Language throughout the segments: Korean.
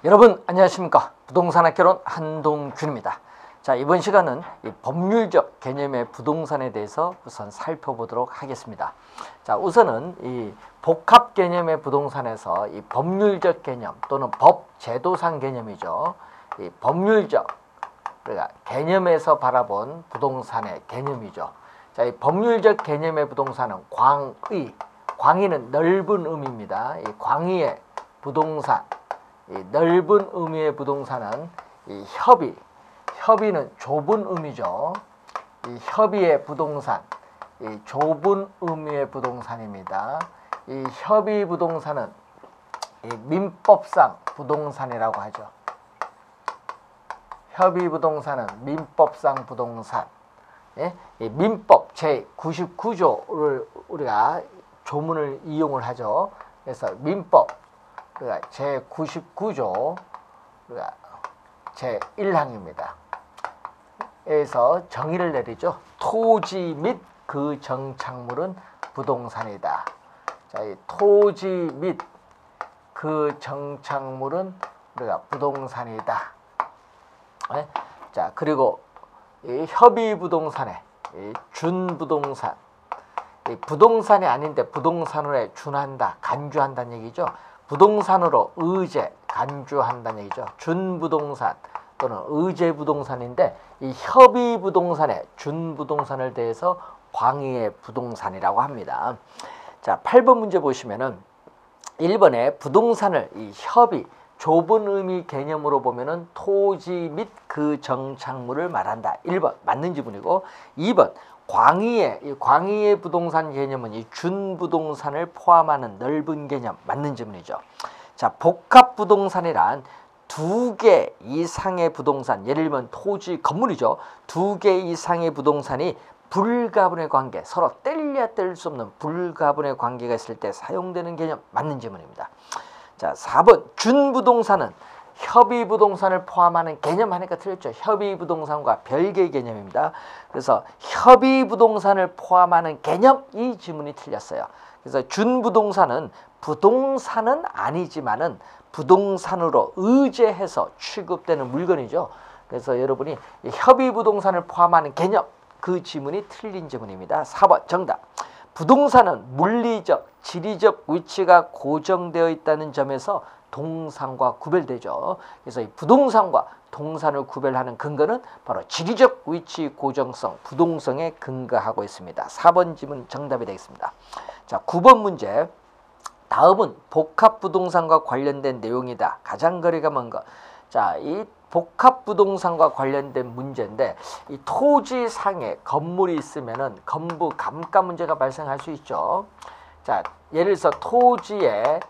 여러분 안녕하십니까. 부동산 학개론 한동균입니다. 자, 이번 시간은 이 법률적 개념의 부동산에 대해서 우선 살펴보도록 하겠습니다. 자, 우선은 이 복합 개념의 부동산에서 이 법률적 개념 또는 법 제도상 개념이죠. 이 법률적 우리가 개념에서 바라본 부동산의 개념이죠. 자, 이 법률적 개념의 부동산은 광의는 넓은 의미입니다. 이 광의의 부동산, 이 넓은 의미의 부동산은 이 협의는 좁은 의미죠. 이 협의의 부동산, 이 좁은 의미의 부동산입니다. 이 협의 부동산은 이 민법상 부동산이라고 하죠. 협의 부동산은 민법상 부동산. 예? 이 민법 제99조를 우리가 조문을 이용을 하죠. 그래서 민법 우리가 제99조 우리가 제1항입니다. 에서 정의를 내리죠. 토지 및 그 정착물은 부동산이다. 자, 이 토지 및 그 정착물은 우리가 부동산이다. 네? 자, 그리고 이 협의 부동산에 이 준부동산, 이 부동산이 아닌데 부동산으로 준한다, 간주한다는 얘기죠. 부동산으로 의제, 간주한다는 얘기죠. 준부동산 또는 의제 부동산인데 이 협의 부동산에 준부동산을 대해서 광의의 부동산이라고 합니다. 자, 8번 문제 보시면은 1번에 부동산을 이 협의, 좁은 의미 개념으로 보면은 토지 및 그 정착물을 말한다. 1번 맞는 지문이고, 2번 광의의 부동산 개념은 이 준부동산을 포함하는 넓은 개념, 맞는 지문이죠. 자, 복합 부동산이란 두 개 이상의 부동산, 예를 들면 토지, 건물이죠. 두 개 이상의 부동산이 불가분의 관계, 서로 뗄래야 뗄 수 없는 불가분의 관계가 있을 때 사용되는 개념, 맞는 지문입니다. 자, 4번 준부동산은 협의 부동산을 포함하는 개념 하니까 틀렸죠. 협의 부동산과 별개의 개념입니다. 그래서 협의 부동산을 포함하는 개념, 이 지문이 틀렸어요. 그래서 준부동산은 부동산은 아니지만은 부동산으로 의제해서 취급되는 물건이죠. 그래서 여러분이 협의 부동산을 포함하는 개념, 그 지문이 틀린 지문입니다. 4번 정답. 부동산은 물리적, 지리적 위치가 고정되어 있다는 점에서 동산과 구별되죠. 그래서 이 부동산과 동산을 구별하는 근거는 바로 지리적 위치 고정성, 부동성에 근거하고 있습니다. 4번 지문 정답이 되겠습니다. 자, 9번 문제. 다음은 복합 부동산과 관련된 내용이다. 가장 거리가 먼 것. 자, 이 복합 부동산과 관련된 문제인데 이 토지상에 건물이 있으면은 건부 감가 문제가 발생할 수 있죠. 자, 예를 들어서 토지에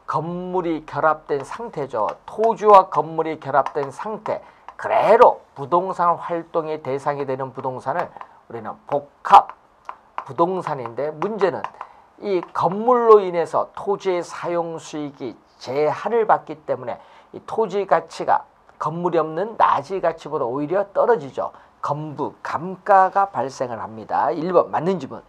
건물이 결합된 상태죠. 토지와 건물이 결합된 상태, 그대로 부동산 활동의 대상이 되는 부동산을 우리는 복합 부동산인데, 문제는 이 건물로 인해서 토지의 사용 수익이 제한을 받기 때문에 이 토지 가치가 건물이 없는 나지 가치보다 오히려 떨어지죠. 건부 감가가 발생을 합니다. 1번 맞는 지문.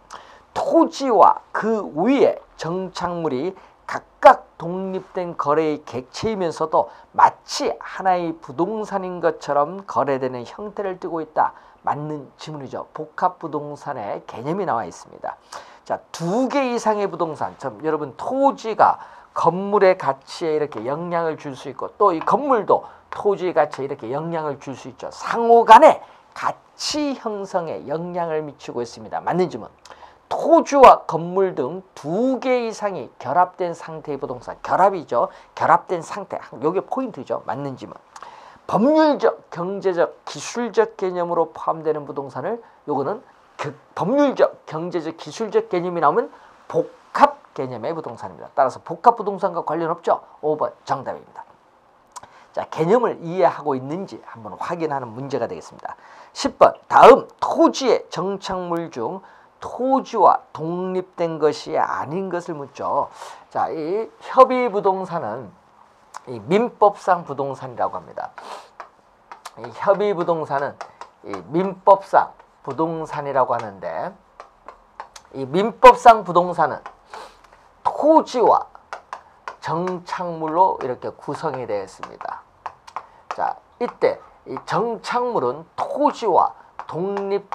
토지와 그 위에 정착물이 각각 독립된 거래의 객체이면서도 마치 하나의 부동산인 것처럼 거래되는 형태를 띠고 있다. 맞는 지문이죠. 복합 부동산의 개념이 나와 있습니다. 자, 두 개 이상의 부동산, 여러분 토지가 건물의 가치에 이렇게 영향을 줄 수 있고 또 이 건물도 토지의 가치에 이렇게 영향을 줄 수 있죠. 상호 간의 가치 형성에 영향을 미치고 있습니다. 맞는 지문. 토지와 건물 등 두 개 이상이 결합된 상태의 부동산, 결합이죠. 결합된 상태, 이게 포인트죠. 맞는 지문. 법률적, 경제적, 기술적 개념으로 포함되는 부동산을, 요거는 법률적, 경제적, 기술적 개념이 나오면 복합 개념의 부동산입니다. 따라서 복합 부동산과 관련 없죠. 5번 정답입니다. 자, 개념을 이해하고 있는지 한번 확인하는 문제가 되겠습니다. 10번 다음 토지의 정착물 중 토지와 독립된 것이 아닌 것을 묻죠. 자, 이 협의 부동산은 이 민법상 부동산이라고 합니다. 이 협의 부동산은 이 민법상 부동산이라고 하는데, 이 민법상 부동산은 토지와 정착물로 이렇게 구성이 되어 있습니다. 자, 이때 이 정착물은 토지와 독립된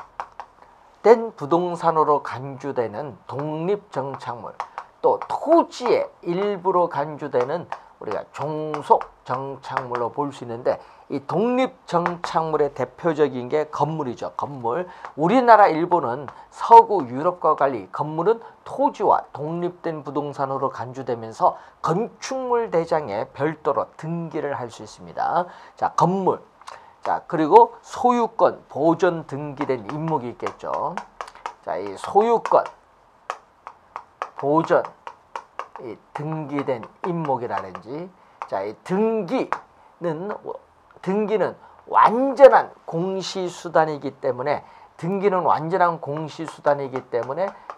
부동산으로 간주되는 독립정착물, 또 토지의 일부로 간주되는 우리가 종속정착물로 볼 수 있는데, 이 독립정착물의 대표적인 게 건물이죠. 건물. 우리나라 일본은 서구 유럽과 달리 건물은 토지와 독립된 부동산으로 간주되면서 건축물 대장에 별도로 등기를 할 수 있습니다. 자, 건물. 자, 그리고 소유권 보존 등기된 임목이 있겠죠. 자, 이 소유권 보존 이 등기된 임목이라든지, 자, 이 등기는 완전한 공시수단이기 때문에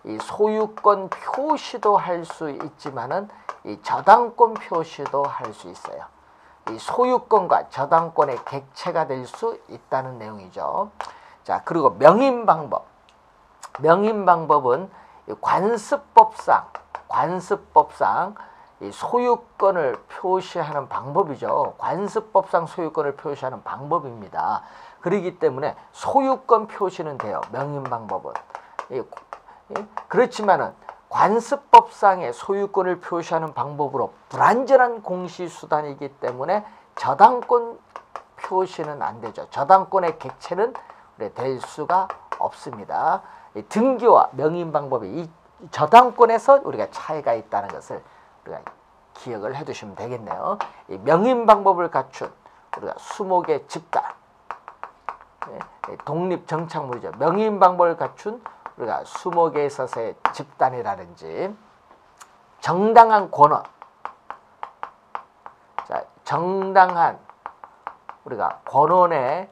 이 소유권 표시도 할 수 있지만은 이 저당권 표시도 할 수 있어요. 이 소유권과 저당권의 객체가 될 수 있다는 내용이죠. 자, 그리고 명인방법. 명인방법은 관습법상 이 소유권을 표시하는 방법이죠. 관습법상 소유권을 표시하는 방법입니다. 그렇기 때문에 소유권 표시는 돼요. 명인방법은. 그렇지만은 관습법상의 소유권을 표시하는 방법으로 불완전한 공시수단이기 때문에 저당권 표시는 안 되죠. 저당권의 객체는 될 수가 없습니다. 이 등기와 명인방법이 이 저당권에서 우리가 차이가 있다는 것을 우리가 기억을 해두시면 되겠네요. 이 명인방법을 갖춘 우리가 수목의 집단, 독립정착물이죠. 명인방법을 갖춘 우리가 수목에 있어서의 집단이라든지, 정당한 권원, 자, 정당한 우리가 권원에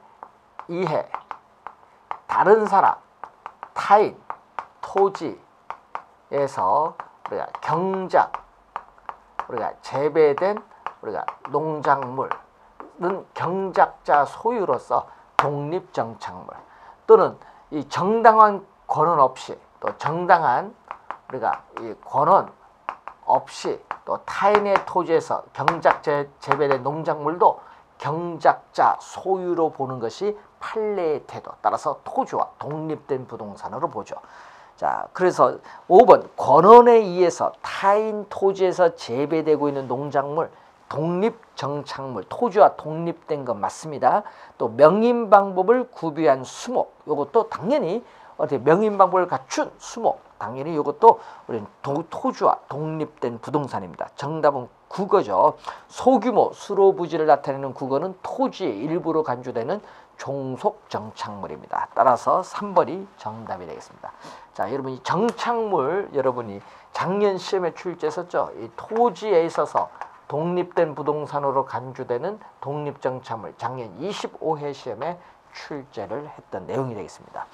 의해 다른 사람, 타인, 토지에서 우리가 우리가 재배된 우리가 농작물은 경작자 소유로서 독립정착물, 또는 이 정당한 권원 없이, 또 정당한 우리가 이 권원 없이 또 타인의 토지에서 재배된 농작물도 경작자 소유로 보는 것이 판례의 태도, 따라서 토지와 독립된 부동산으로 보죠. 자, 그래서 5번 권원에 의해서 타인 토지에서 재배되고 있는 농작물, 독립정착물, 토지와 독립된 것 맞습니다. 또 명인방법을 구비한 수목, 이것도 당연히 명인방법을 갖춘 수목, 당연히 이것도 우리는 토지와 독립된 부동산입니다. 정답은 국어죠. 소규모 수로부지를 나타내는 국어는 토지의 일부로 간주되는 종속정착물입니다. 따라서 3번이 정답이 되겠습니다. 자, 여러분 이 정착물, 여러분이 작년 시험에 출제했었죠. 이 토지에 있어서 독립된 부동산으로 간주되는 독립정착물, 작년 25회 시험에 출제를 했던 내용이 되겠습니다.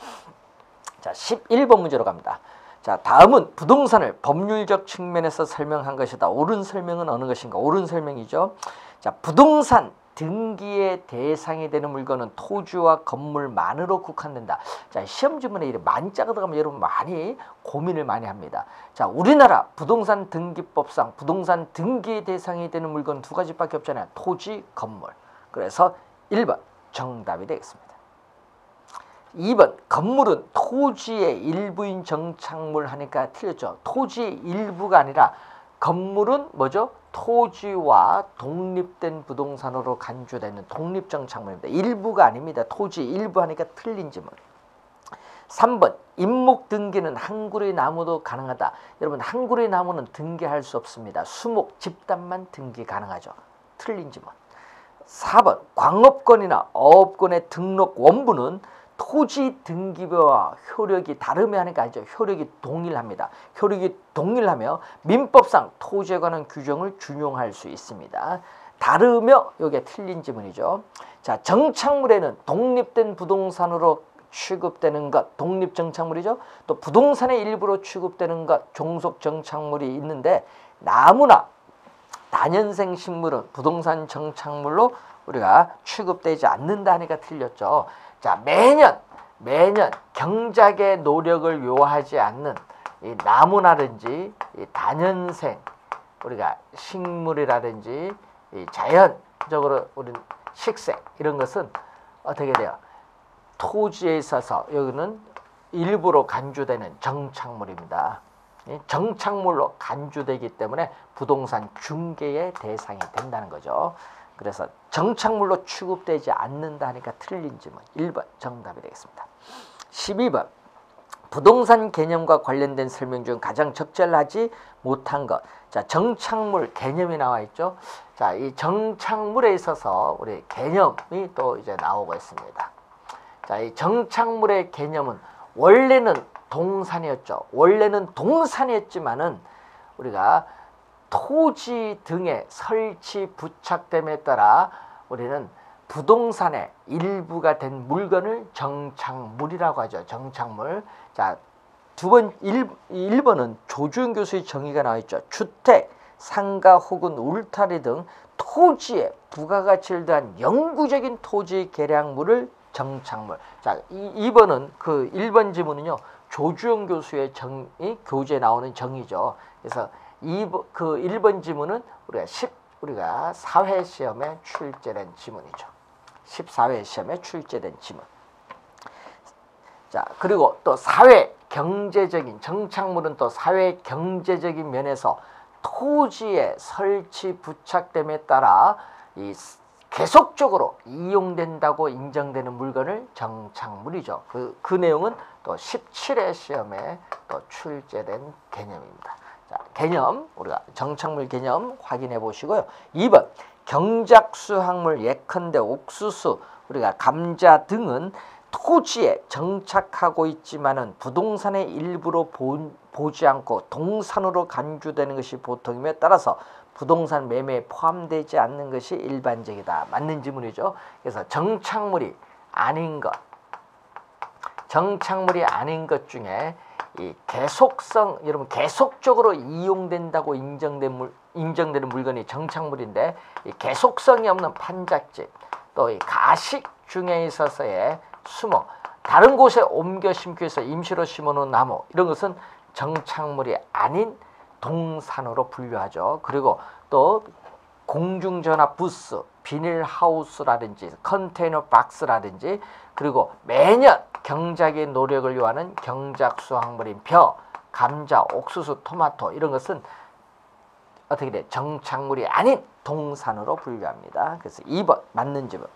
자, 11번 문제로 갑니다. 자, 다음은 부동산을 법률적 측면에서 설명한 것이다. 옳은 설명은 어느 것인가? 옳은 설명이죠. 자, 부동산 등기의 대상이 되는 물건은 토지와 건물만으로 국한된다. 자, 시험 지문에 이렇게 만자가 들어가면 여러분 많이 고민을 많이 합니다. 자, 우리나라 부동산 등기법상 부동산 등기의 대상이 되는 물건은 두 가지밖에 없잖아요. 토지, 건물. 그래서 1번 정답이 되겠습니다. 2번 건물은 토지의 일부인 정착물 하니까 틀렸죠. 토지의 일부가 아니라 건물은 뭐죠? 토지와 독립된 부동산으로 간주되는 독립정착물입니다. 일부가 아닙니다. 토지 일부 하니까 틀린 지문. 3번 임목 등기는 한 그루의 나무도 가능하다. 여러분 한 그루의 나무는 등기할 수 없습니다. 수목 집단만 등기 가능하죠. 틀린 지문. 4번 광업권이나 어업권의 등록 원부는 토지 등기부와 효력이 다름이 하니까 아니죠. 효력이 동일합니다. 효력이 동일하며 민법상 토지에 관한 규정을 준용할 수 있습니다. 다르며 이게 틀린 지문이죠. 자, 정착물에는 독립된 부동산으로 취급되는 것, 독립정착물이죠. 또 부동산의 일부로 취급되는 것, 종속정착물이 있는데 나무나 다년생 식물은 부동산 정착물로 우리가 취급되지 않는다 하니까 틀렸죠. 자, 매년 경작의 노력을 요하지 않는 이 나무라든지 이 다년생 우리가 식물이라든지 이 자연적으로 우리 식색 이런 것은 어떻게 돼요? 토지에 있어서 여기는 일부로 간주되는 정착물입니다. 정착물로 간주되기 때문에 부동산 중개의 대상이 된다는 거죠. 그래서 정착물로 취급되지 않는다 하니까 틀린 질문 1번 정답이 되겠습니다. 12번 부동산 개념과 관련된 설명 중 가장 적절하지 못한 것. 자, 정착물 개념이 나와 있죠. 자, 이 정착물에 있어서 우리 개념이 또 이제 나오고 있습니다. 자, 이 정착물의 개념은 원래는 동산이었죠. 원래는 동산이었지만은 우리가 토지 등의 설치 부착됨에 따라 우리는 부동산의 일부가 된 물건을 정착물이라고 하죠. 정착물. 자, 1번은 조주현 교수의 정의가 나와 있죠. 주택, 상가 혹은 울타리 등 토지에 부가가치를 더한 영구적인 토지 개량물을 정착물. 자, 2번은 그 1번 지문은요. 조주현 교수의 정의, 교재에 나오는 정의죠. 그래서 그 1번 지문은 우리가 사회 시험에 출제된 지문이죠. 14회 시험에 출제된 지문. 자, 그리고 또 사회 경제적인 정착물은 또 사회 경제적인 면에서 토지에 설치 부착됨에 따라 이 계속적으로 이용된다고 인정되는 물건을 정착물이죠. 그 내용은 또 17회 시험에 또 출제된 개념입니다. 자, 개념 우리가 정착물 개념 확인해 보시고요. 2번 경작수확물 예컨대 옥수수, 우리가 감자 등은 토지에 정착하고 있지만은 부동산의 일부로 보지 않고 동산으로 간주되는 것이 보통이며 따라서 부동산 매매에 포함되지 않는 것이 일반적이다. 맞는 지문이죠. 그래서 정착물이 아닌 것 중에 이 계속성, 여러분 계속적으로 이용된다고 인정되는 물건이 정착물인데 이 계속성이 없는 판잣집, 또 이 가식 중에 있어서의 수목, 다른 곳에 옮겨 심기 위해서 임시로 심어놓은 나무, 이런 것은 정착물이 아닌 동산으로 분류하죠. 그리고 또 공중전화 부스, 비닐하우스라든지 컨테이너 박스라든지, 그리고 매년 경작의 노력을 요하는 경작수확물인 벼, 감자, 옥수수, 토마토, 이런 것은 어떻게 돼? 정착물이 아닌 동산으로 분류합니다. 그래서 2번 맞는 질문.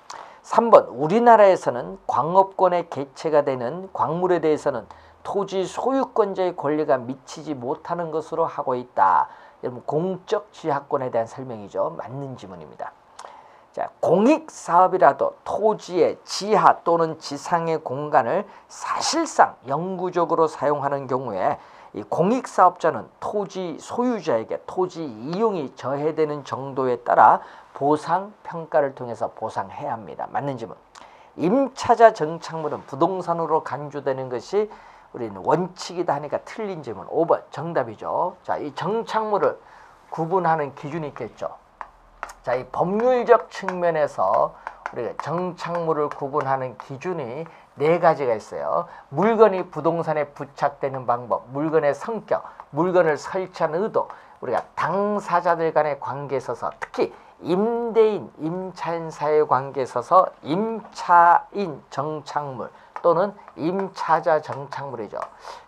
3번 우리나라에서는 광업권의 개체가 되는 광물에 대해서는 토지 소유권자의 권리가 미치지 못하는 것으로 하고 있다. 여러분 공적 지하권에 대한 설명이죠. 맞는 지문입니다. 자, 공익사업이라도 토지의 지하 또는 지상의 공간을 사실상 영구적으로 사용하는 경우에 이 공익사업자는 토지 소유자에게 토지 이용이 저해되는 정도에 따라 보상평가를 통해서 보상해야 합니다. 맞는 질문. 임차자 정착물은 부동산으로 간주되는 것이 우리는 원칙이다 하니까 틀린 질문 5번 정답이죠. 자, 이 정착물을 구분하는 기준이 있겠죠. 자, 이 법률적 측면에서 우리가 정착물을 구분하는 기준이 4가지가 있어요. 물건이 부동산에 부착되는 방법, 물건의 성격, 물건을 설치한 의도, 우리가 당사자들 간의 관계에 있어서 특히 임대인, 임차인 사이의 관계에 있어서 임차인 정착물 또는 임차자 정착물이죠.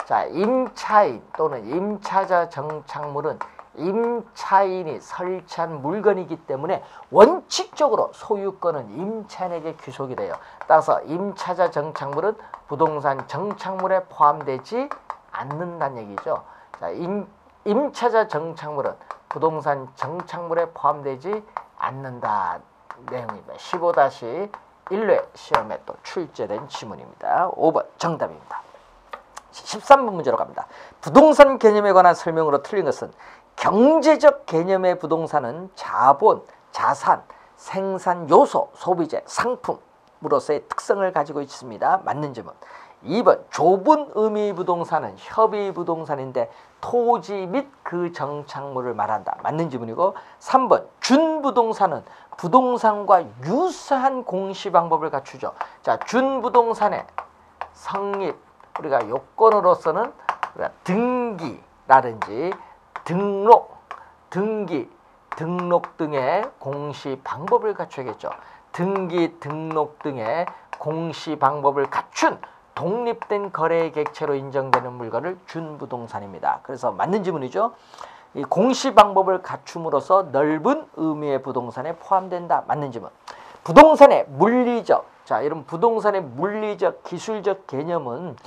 자, 임차인 또는 임차자 정착물은 임차인이 설치한 물건이기 때문에 원칙적으로 소유권은 임차인에게 귀속이 돼요. 따라서 임차자 정착물은 부동산 정착물에 포함되지 않는다는 얘기죠. 자, 임차자 정착물은 부동산 정착물에 포함되지 않는다 내용입니다. 15-1회 시험에 또 출제된 지문입니다. 5번 정답입니다. 13번 문제로 갑니다. 부동산 개념에 관한 설명으로 틀린 것은 경제적 개념의 부동산은 자본, 자산, 생산 요소, 소비재, 상품으로서의 특성을 가지고 있습니다. 맞는 질문. 2번 좁은 의미 부동산은 협의 부동산인데 토지 및 그 정착물을 말한다. 맞는 질문이고 3번 준부동산은 부동산과 유사한 공시 방법을 갖추죠. 자, 준부동산의 성립, 우리가 요건으로서는 우리가 등기라든지 등록, 등기, 등록 등의 공시 방법을 갖춰야겠죠. 등기, 등록 등의 공시 방법을 갖춘 독립된 거래 객체로 인정되는 물건을 준부동산입니다. 그래서 맞는 지문이죠. 이 공시 방법을 갖춤으로써 넓은 의미의 부동산에 포함된다. 맞는 지문. 부동산의 물리적, 자, 여러분 부동산의 물리적, 기술적 개념은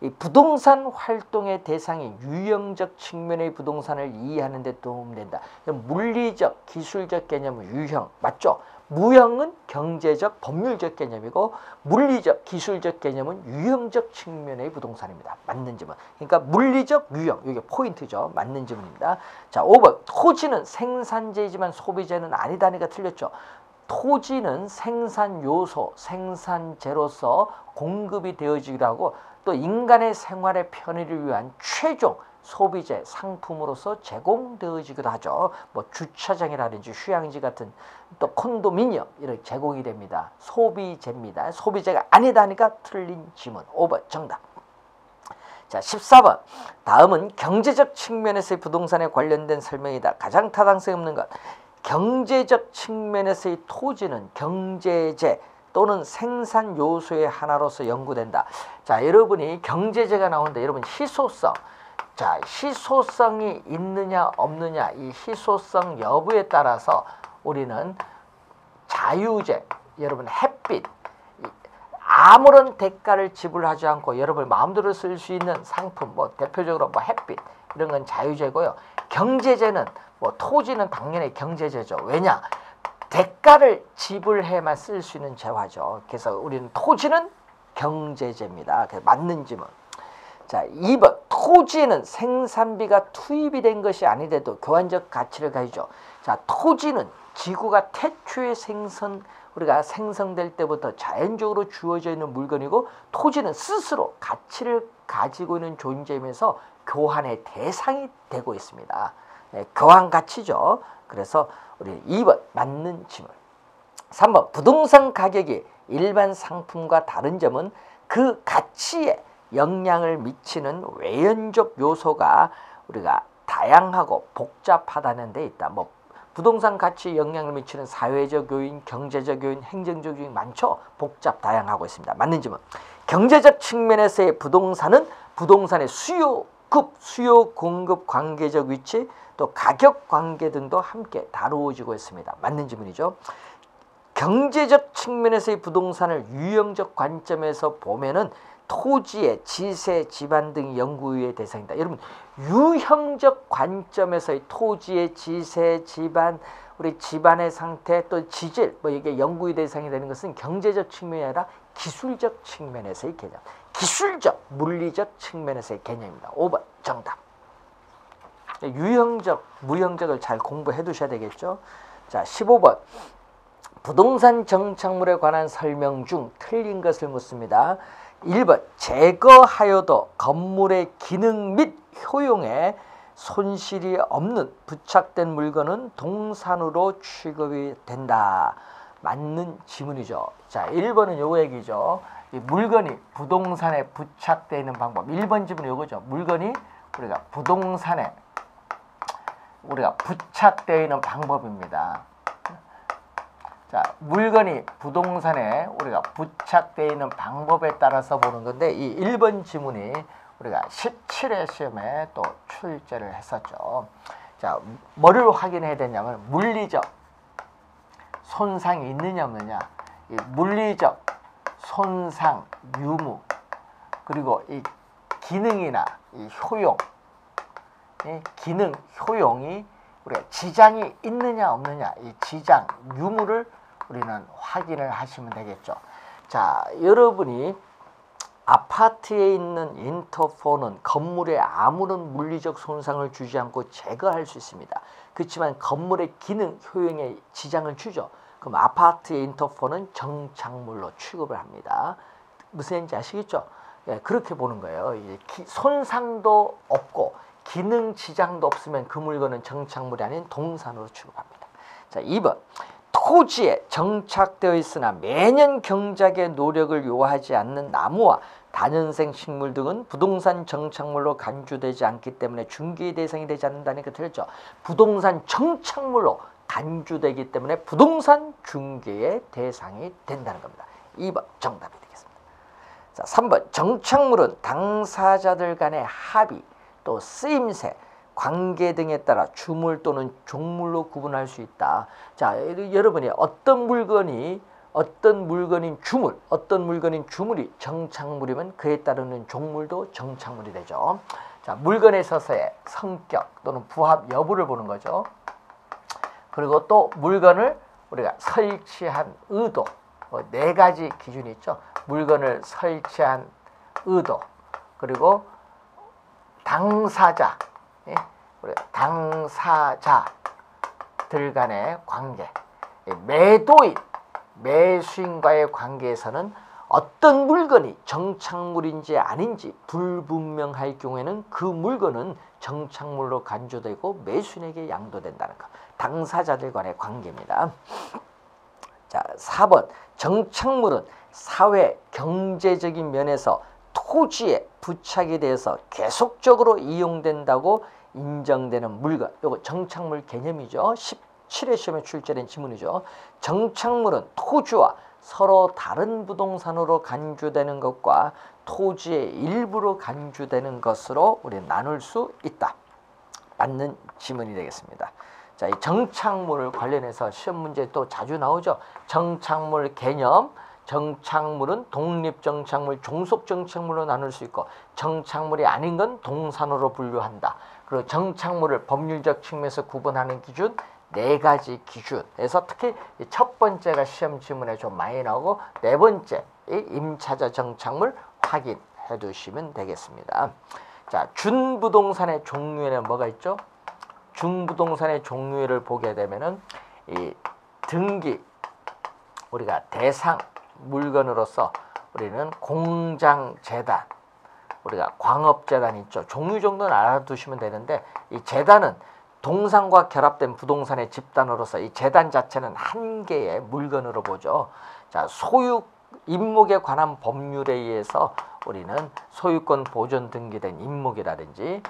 이 부동산 활동의 대상이 유형적 측면의 부동산을 이해하는 데 도움된다. 물리적, 기술적 개념은 유형, 맞죠? 무형은 경제적, 법률적 개념이고 물리적, 기술적 개념은 유형적 측면의 부동산입니다. 맞는 지문. 그러니까 물리적, 유형, 이게 포인트죠. 맞는 지문입니다. 자, 5번. 토지는 생산재이지만 소비재는 아니다니까 틀렸죠. 토지는 생산 요소, 생산재로서 공급이 되어지기도 하고 또 인간의 생활의 편의를 위한 최종 소비재 상품으로서 제공되어지기도 하죠. 뭐 주차장이라든지 휴양지 같은 또 콘도미니엄 이렇게 제공이 됩니다. 소비재입니다. 소비재가 아니다 하니까 틀린 지문. 5번 정답. 자, 14번. 다음은 경제적 측면에서의 부동산에 관련된 설명이다. 가장 타당성이 없는 것. 경제적 측면에서의 토지는 경제재 또는 생산 요소의 하나로서 연구된다. 자, 여러분이 경제재가 나오는데 여러분 희소성. 자, 희소성이 있느냐 없느냐 이 희소성 여부에 따라서 우리는 자유재, 여러분 햇빛, 아무런 대가를 지불하지 않고 여러분 마음대로 쓸 수 있는 상품, 뭐 대표적으로 뭐 햇빛 이런 건 자유재고요. 경제재는 뭐 토지는 당연히 경제재죠. 왜냐? 대가를 지불해만 쓸 수 있는 재화죠. 그래서 우리는 토지는 경제재입니다. 그래서 맞는 지문. 자, 2번. 토지에는 생산비가 투입이 된 것이 아니래도 교환적 가치를 가지죠. 자, 토지는 지구가 태초에 우리가 생성될 때부터 자연적으로 주어져 있는 물건이고 토지는 스스로 가치를 가지고 있는 존재이면서 교환의 대상이 되고 있습니다. 네, 교환 가치죠. 그래서 우리 2번 맞는 지문. 3번. 부동산 가격이 일반 상품과 다른 점은 그 가치에 영향을 미치는 외연적 요소가 우리가 다양하고 복잡하다는 데 있다. 뭐 부동산 가치에 영향을 미치는 사회적 요인, 경제적 요인, 행정적 요인 많죠. 복잡 다양하고 있습니다. 맞는 지문. 경제적 측면에서의 부동산은 부동산의 수요 공급 관계적 위치 또 가격 관계 등도 함께 다루어지고 있습니다. 맞는 지문이죠. 경제적 측면에서의 부동산을 유형적 관점에서 보면은 토지의 지세, 지반 등이 연구의 대상이다. 여러분 유형적 관점에서의 토지의 지세, 지반, 우리 집안의 상태 또 지질 뭐 이게 연구의 대상이 되는 것은 경제적 측면이 아니라 기술적 측면에서의 개념. 기술적, 물리적 측면에서의 개념입니다. 5번 정답. 유형적, 무형적을 잘 공부해 두셔야 되겠죠. 자, 15번. 부동산 정착물에 관한 설명 중 틀린 것을 묻습니다. 1번. 제거하여도 건물의 기능 및 효용에 손실이 없는 부착된 물건은 동산으로 취급이 된다. 맞는 지문이죠. 자, 1번은 요거 얘기죠. 이 물건이 부동산에 부착되어 있는 방법. 1번 지문은 요거죠. 물건이 우리가 부동산에 부착되어 있는 방법입니다. 자, 물건이 부동산에 우리가 부착되어 있는 방법에 따라서 보는 건데 이 1번 지문이 우리가 17회 시험에 또 출제를 했었죠. 자, 뭐를 확인해야 되냐면 물리적 손상이 있느냐 없느냐, 이 물리적 손상 유무 그리고 이 기능이나 이 효용, 이 기능 효용이 우리가 지장이 있느냐 없느냐 이 지장 유무를 우리는 확인을 하시면 되겠죠. 자, 여러분이 아파트에 있는 인터폰은 건물에 아무런 물리적 손상을 주지 않고 제거할 수 있습니다. 그렇지만 건물의 기능, 효용에 지장을 주죠. 그럼 아파트의 인터폰은 정착물로 취급을 합니다. 무슨 얘기인지 아시겠죠? 예, 그렇게 보는 거예요. 손상도 없고 기능 지장도 없으면 그 물건은 정착물이 아닌 동산으로 취급합니다. 자, 2번. 토지에 정착되어 있으나 매년 경작의 노력을 요하지 않는 나무와 다년생 식물 등은 부동산 정착물로 간주되지 않기 때문에 중개의 대상이 되지 않는다니까 틀렸죠. 부동산 정착물로 간주되기 때문에 부동산 중개의 대상이 된다는 겁니다. 2번 정답이 되겠습니다. 자, 3번 정착물은 당사자들 간의 합의 또 쓰임새 관계 등에 따라 주물 또는 종물로 구분할 수 있다. 자, 여러분이 어떤 물건인 주물, 어떤 물건인 주물이 정착물이면 그에 따르는 종물도 정착물이 되죠. 자, 물건에 있어서의 성격 또는 부합 여부를 보는 거죠. 그리고 또 물건을 우리가 설치한 의도, 네 가지 기준이 있죠. 물건을 설치한 의도, 그리고 당사자, 우리가 당사자들 간의 관계, 매도인, 매수인과의 관계에서는 어떤 물건이 정착물인지 아닌지 불분명할 경우에는 그 물건은 정착물로 간주되고 매수인에게 양도된다는 것. 당사자들 간의 관계입니다. 자, 4번 정착물은 사회 경제적인 면에서 토지에 부착이 돼서 계속적으로 이용된다고 인정되는 물건. 이거 정착물 개념이죠. 17회 시험에 출제된 지문이죠. 정착물은 토지와 서로 다른 부동산으로 간주되는 것과 토지의 일부로 간주되는 것으로 우리는 나눌 수 있다. 맞는 지문이 되겠습니다. 자, 이 정착물을 관련해서 시험 문제 또 자주 나오죠. 정착물 개념, 정착물은 독립정착물, 종속정착물로 나눌 수 있고 정착물이 아닌 건 동산으로 분류한다. 그리고 정착물을 법률적 측면에서 구분하는 기준 네 가지 기준에서 특히 첫 번째가 시험 지문에 좀 많이 나오고 네 번째 이 임차자 정착물 확인해 두시면 되겠습니다. 자, 준부동산의 종류에는 뭐가 있죠? 준부동산의 종류를 보게 되면은 이 등기 우리가 대상 물건으로서 우리는 공장재단, 우리가 광업재단 있죠. 종류 정도는 알아두시면 되는데 이 재단은 동산과 결합된 부동산의 집단으로서 이 재단 자체는 한 개의 물건으로 보죠. 자, 소유 임목에 관한 법률에 의해서 우리는 소유권 보존 등기된 임목이라든지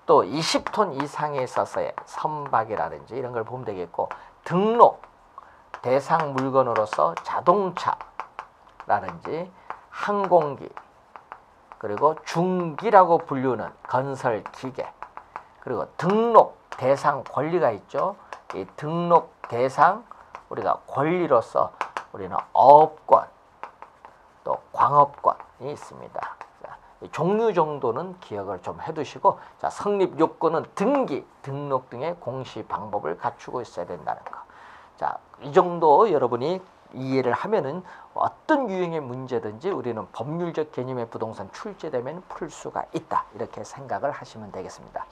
또 20톤 이상에 있어서의 선박이라든지 이런 걸 보면 되겠고 등록 대상 물건으로서 자동차라든지 항공기 그리고 중기라고 불리는 건설기계 그리고 등록 대상 권리가 있죠. 이 등록 대상 우리가 권리로서 우리는 어업권 또 광업권이 있습니다. 자, 종류 정도는 기억을 좀 해두시고 자, 성립 요건은 등기, 등록 등의 공시 방법을 갖추고 있어야 된다는 거. 자, 이 정도 여러분이 이해를 하면은 어떤 유형의 문제든지 우리는 법률적 개념의 부동산 출제되면 풀 수가 있다. 이렇게 생각을 하시면 되겠습니다.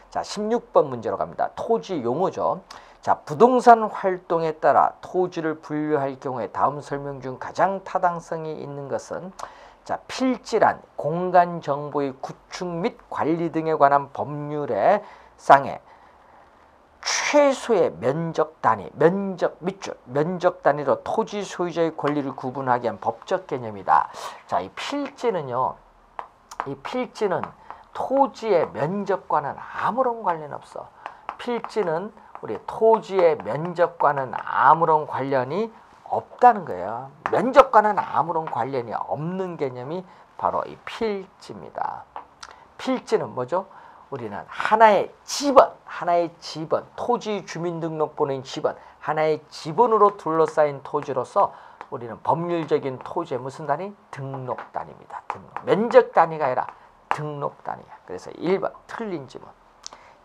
자, 16번 문제로 갑니다. 토지 용어죠. 자, 부동산 활동에 따라 토지를 분류할 경우에 다음 설명 중 가장 타당성이 있는 것은 자, 필지란 공간 정보의 구축 및 관리 등에 관한 법률의 쌍에 최소의 면적 단위, 면적 밑줄, 면적 단위로 토지 소유자의 권리를 구분하기 위한 법적 개념이다. 자, 이 필지는요. 이 필지는 토지의 면적과는 아무런 관련 없어. 필지는 우리 토지의 면적과는 아무런 관련이 없다는 거예요. 면적과는 아무런 관련이 없는 개념이 바로 이 필지입니다. 필지는 뭐죠? 우리는 하나의 지번, 토지 주민등록번호인 지번, 하나의 지번으로 둘러싸인 토지로서 우리는 법률적인 토지의 무슨 단위? 등록 단위입니다. 등록. 면적 단위가 아니라 등록 단위야. 그래서 1번 틀린 지문.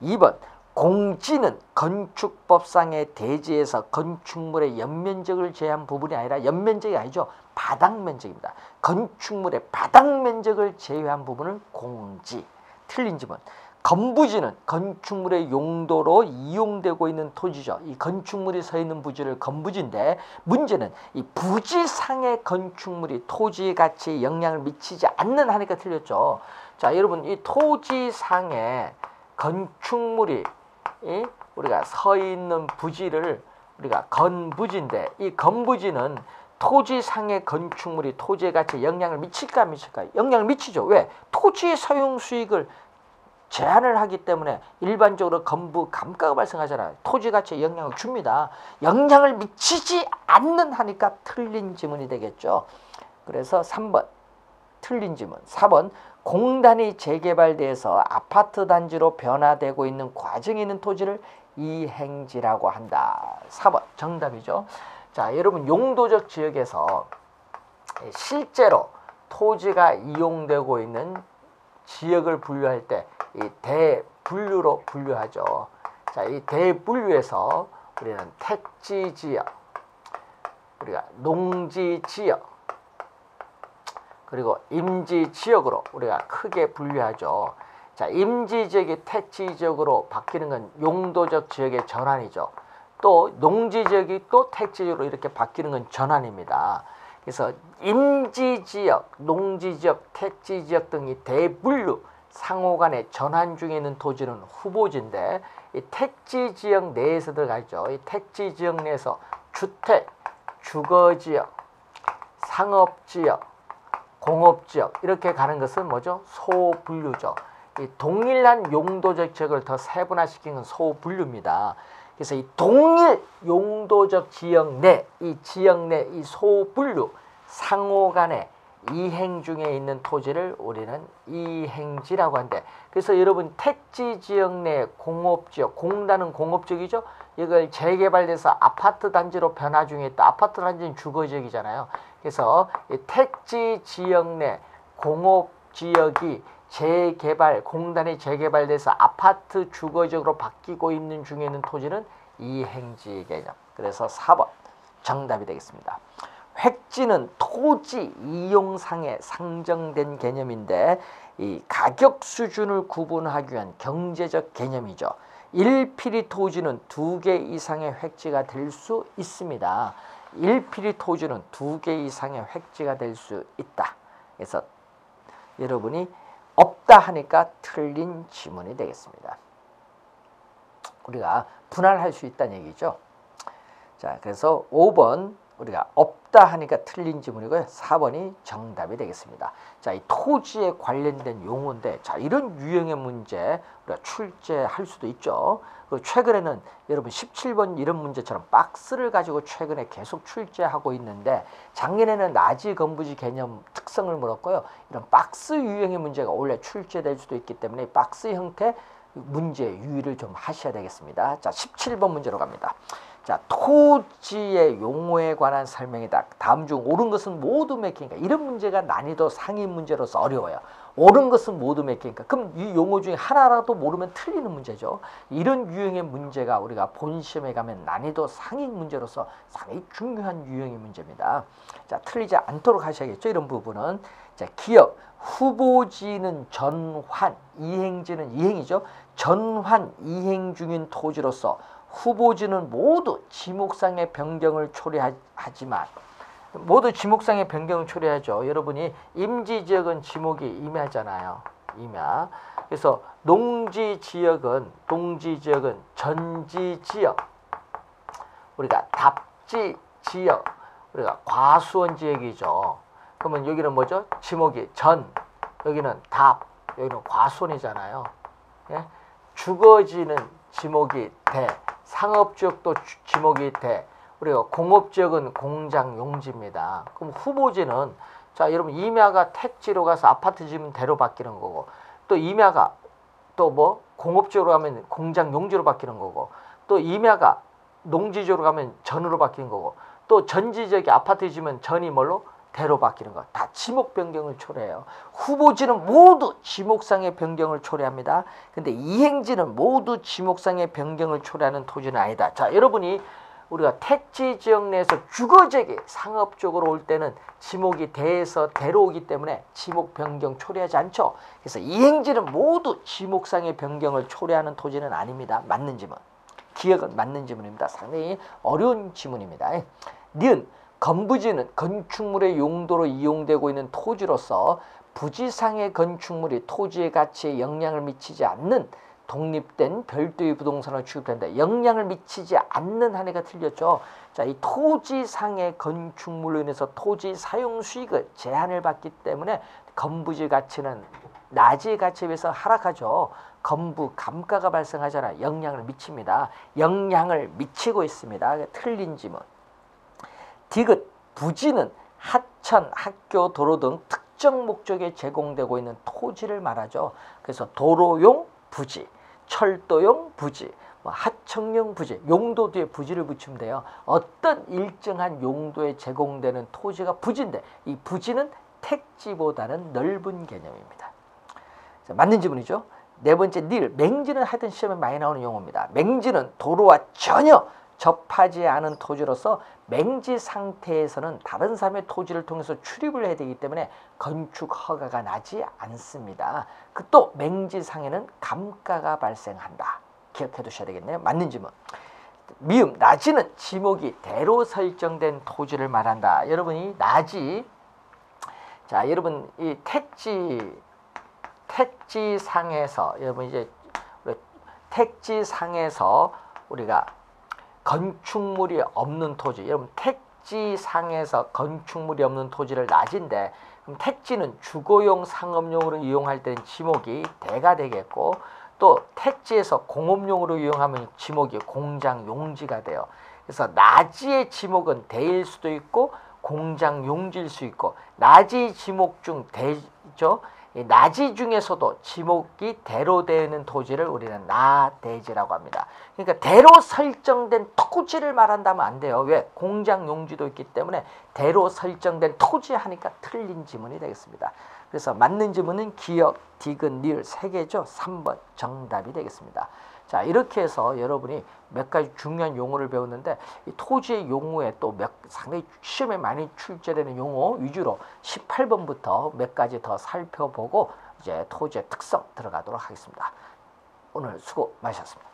2번 공지는 건축법상의 대지에서 건축물의 연면적을 제한 부분이 아니라 연면적이 아니죠. 바닥면적입니다. 건축물의 바닥면적을 제외한 부분을 공지. 틀린 지문. 건부지는 건축물의 용도로 이용되고 있는 토지죠. 이 건축물이 서 있는 부지를 건부지인데 문제는 이 부지상의 건축물이 토지 가치에 영향을 미치지 않는 하니까 틀렸죠. 자, 여러분 이 토지상의 건축물이 우리가 서 있는 부지를 우리가 건부지인데 이 건부지는 토지상의 건축물이 토지의 가치에 영향을 미칠까 안 미칠까? 영향을 미치죠. 왜? 토지의 사용 수익을 제한을 하기 때문에 일반적으로 건부 감가가 발생하잖아요. 토지 가치에 영향을 줍니다. 영향을 미치지 않는 하니까 틀린 지문이 되겠죠. 그래서 3번 틀린 지문. 4번 공단이 재개발돼서 아파트 단지로 변화되고 있는 과정에 있는 토지를 이행지라고 한다. 4번 정답이죠. 자, 여러분 용도적 지역에서 실제로 토지가 이용되고 있는 지역을 분류할 때 이 대분류로 분류하죠. 자, 이 대분류에서 우리는 택지 지역, 우리가 농지 지역, 그리고 임지 지역으로 우리가 크게 분류하죠. 자, 임지 지역이 택지 지역으로 바뀌는 건 용도적 지역의 전환이죠. 또 농지 지역이 또 택지 지역으로 이렇게 바뀌는 건 전환입니다. 그래서 임지 지역, 농지 지역, 택지 지역 등이 대분류 상호 간의 전환 중에 있는 토지는 후보지인데 이 택지 지역 내에서 들어가죠. 이 택지 지역 내에서 주택, 주거 지역, 상업 지역, 공업 지역 이렇게 가는 것은 뭐죠? 소분류죠. 이 동일한 용도적 지역을 더 세분화시킨 건 소분류입니다. 그래서 이 동일 용도적 지역 내, 이 지역 내 이 소분류 상호 간의 이행 중에 있는 토지를 우리는 이행지라고 한대. 그래서 여러분 택지 지역 내 공업지역, 공단은 공업지역이죠. 이걸 재개발돼서 아파트 단지로 변화 중에 있다. 아파트 단지는 주거지역이잖아요. 그래서 이 택지 지역 내 공업지역이 재개발, 공단이 재개발돼서 아파트 주거지역으로 바뀌고 있는 중에 있는 토지는 이행지 개념. 그래서 4번 정답이 되겠습니다. 획지는 토지 이용상에 상정된 개념인데 이 가격 수준을 구분하기 위한 경제적 개념이죠. 1필이 토지는 2개 이상의 획지가 될 수 있습니다. 1필이 토지는 2개 이상의 획지가 될 수 있다. 그래서 여러분이 없다 하니까 틀린 지문이 되겠습니다. 우리가 분할할 수 있다는 얘기죠. 자, 그래서 5번 우리가 없다 하니까 틀린 지문이고요. 4번이 정답이 되겠습니다. 자, 이 토지에 관련된 용어인데, 자, 이런 유형의 문제 우리가 출제할 수도 있죠. 그리고 최근에는 여러분 17번 이런 문제처럼 박스를 가지고 최근에 계속 출제하고 있는데, 작년에는 나지 건부지 개념 특성을 물었고요. 이런 박스 유형의 문제가 원래 출제될 수도 있기 때문에 박스 형태 문제 유의를 좀 하셔야 되겠습니다. 자, 17번 문제로 갑니다. 자, 토지의 용어에 관한 설명이다. 다음 중 옳은 것은 모두 몇 개인가? 이런 문제가 난이도 상위 문제로서 어려워요. 옳은 것은 모두 몇 개인가? 그럼 이 용어 중에 하나라도 모르면 틀리는 문제죠. 이런 유형의 문제가 우리가 본 시험에 가면 난이도 상위 문제로서 상당히 중요한 유형의 문제입니다. 자, 틀리지 않도록 하셔야겠죠. 이런 부분은. 자, 기억. 후보지는 전환, 이행지는 이행이죠. 전환, 이행 중인 토지로서 후보지는 모두 지목상의 변경을 초래하지만 모두 지목상의 변경을 초래하죠. 여러분이 임지지역은 지목이 임야잖아요. 임야. 그래서 농지지역은 전지지역, 우리가 답지지역, 우리가 과수원지역이죠. 그러면 여기는 뭐죠? 지목이 전, 여기는 답, 여기는 과수원이잖아요. 예? 주거지는 지목이 대, 상업지역도 지목이 대, 우리가 공업지역은 공장 용지입니다. 그럼 후보지는, 자, 여러분 임야가 택지로 가서 아파트 지으면 대로 바뀌는 거고, 또 임야가 또 뭐 공업지역으로 가면 공장 용지로 바뀌는 거고, 또 임야가 농지지역으로 가면 전으로 바뀌는 거고, 또 전지지역이 아파트 지으면 전이 뭘로? 대로 바뀌는 것. 다 지목 변경을 초래해요. 후보지는 모두 지목상의 변경을 초래합니다. 근데 이행지는 모두 지목상의 변경을 초래하는 토지는 아니다. 자, 여러분이 우리가 택지 지역 내에서 주거지역이 상업적으로 올 때는 지목이 대에서 대로 오기 때문에 지목 변경 초래하지 않죠. 그래서 이행지는 모두 지목상의 변경을 초래하는 토지는 아닙니다. 맞는 지문. 기억은 맞는 지문입니다. 상당히 어려운 지문입니다. 니은 건부지는 건축물의 용도로 이용되고 있는 토지로서 부지상의 건축물이 토지의 가치에 영향을 미치지 않는 독립된 별도의 부동산으로 취급된다. 영향을 미치지 않는 한 해가 틀렸죠. 자, 이 토지상의 건축물로 인해서 토지 사용 수익을 제한을 받기 때문에 건부지 가치는 낮의 가치에 비해서 하락하죠. 건부 감가가 발생하잖아. 영향을 미칩니다. 영향을 미치고 있습니다. 틀린 지문. 디귿 부지는 하천, 학교, 도로 등 특정 목적에 제공되고 있는 토지를 말하죠. 그래서 도로용 부지, 철도용 부지, 하청용 부지, 용도 뒤에 부지를 붙이면 돼요. 어떤 일정한 용도에 제공되는 토지가 부지인데 이 부지는 택지보다는 넓은 개념입니다. 자, 맞는 지문이죠. 네 번째 닐, 맹지는 하여튼 시험에 많이 나오는 용어입니다. 맹지는 도로와 전혀 접하지 않은 토지로서 맹지 상태에서는 다른 사람의 토지를 통해서 출입을 해야 되기 때문에 건축 허가가 나지 않습니다. 또 맹지상에는 감가가 발생한다. 기억해 두셔야 되겠네요. 맞는 지문. 미음, 나지는 지목이 대로 설정된 토지를 말한다. 여러분이 나지, 자 여러분 이 택지상에서 여러분 이제 택지상에서 우리가 건축물이 없는 토지, 여러분 택지상에서 건축물이 없는 토지를 낮인데 그럼 택지는 주거용 상업용으로 이용할 때는 지목이 대가 되겠고 또 택지에서 공업용으로 이용하면 지목이 공장 용지가 돼요. 그래서 낮이의 지목은 대일 수도 있고 공장 용지일 수 있고 낮이 지목 중 대죠. 나지 중에서도 지목이 대로 되는 토지를 우리는 나대지라고 합니다. 그러니까 대로 설정된 토지를 말한다면 안 돼요. 왜? 공장 용지도 있기 때문에 대로 설정된 토지 하니까 틀린 지문이 되겠습니다. 그래서 맞는 지문은 기역, 디귿, 니을 3개죠. 3번 정답이 되겠습니다. 자, 이렇게 해서 여러분이 몇 가지 중요한 용어를 배웠는데 이 토지의 용어에 또 상당히 시험에 많이 출제되는 용어 위주로 18번부터 몇 가지 더 살펴보고 이제 토지의 특성 들어가도록 하겠습니다. 오늘 수고 많으셨습니다.